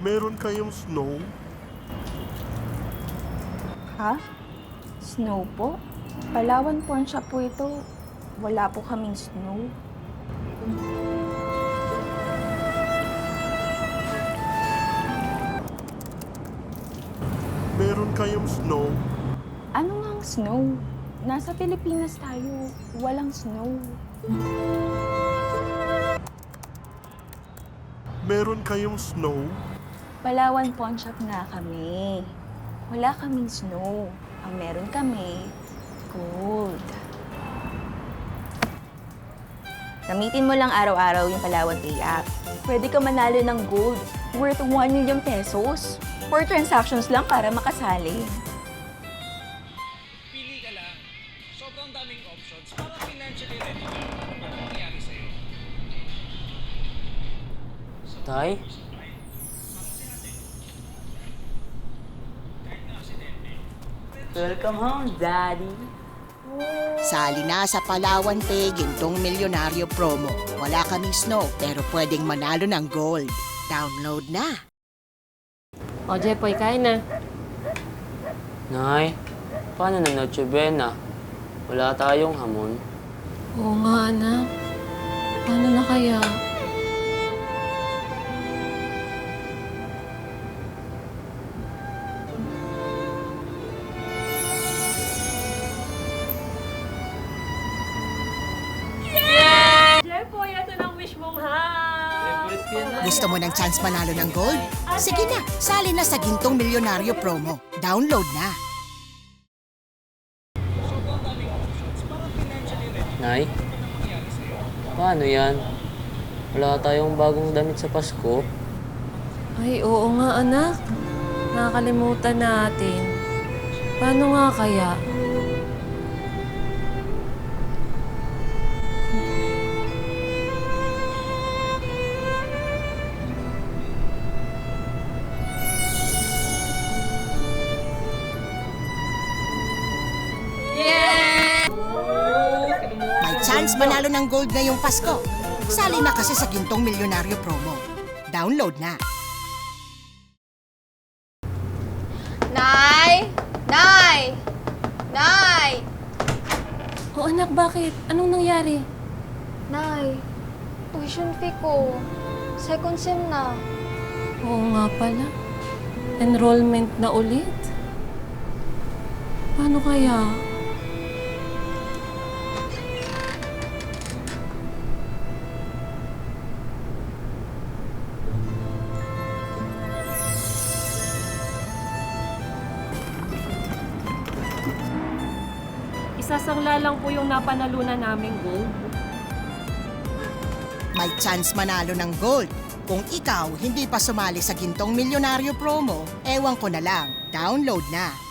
Meron kayong snow? Ha? Snow po? Palawan Pawn Shop po ito. Wala po kaming snow. Meron kayong snow? Ano nga ang snow? Nasa Pilipinas tayo. Walang snow. Meron kayong snow? Palawan Pawn Shop nga kami. Wala kaming snow. Ang meron kami, gold. Gamitin mo lang araw-araw yung Palawan Pay app. Pwede ka manalo ng gold worth 1 million pesos. 4 transactions lang para makasali. Pili ka lang. Sobrang daming options para financially ready ka. Anong nangyari sa'yo? Tay? Welcome home, Daddy. Sali na sa Palawan Pay Gintong Milyonaryo promo. Wala kaming snow pero pwedeng manalo ng gold. Download na! O, Jepoy, kain na. Nay, paano na Noche Buena? Wala tayong hamon. Oo nga, anak. Paano na kaya? Jepoy, ito ng wish mong ha! Gusto mo ng chance manalo ng gold? Sige na, sali na sa Gintong Milyonaryo promo. Download na! Sobrang daming options para financially ready. Nay, Anong nangyari sa'yo? paano yan? Wala tayong bagong damit sa Pasko. Ay, oo nga, anak. Nakakalimutan natin. Paano nga kaya? May chance manalo ng gold ngayong Pasko. Sali na kasi sa Gintong Milyonaryo promo. Download na! Nay! Nay! Nay! O anak, bakit? Anong nangyari? Nay, tuition fee ko. Second sem na. Oo nga pala. Enrollment na ulit? Paano kaya? Isasangla lang po yung napanalunan naming gold. May chance manalo ng gold. Kung ikaw hindi pa sumali sa Gintong Milyonaryo promo, ewan ko na lang. Download na!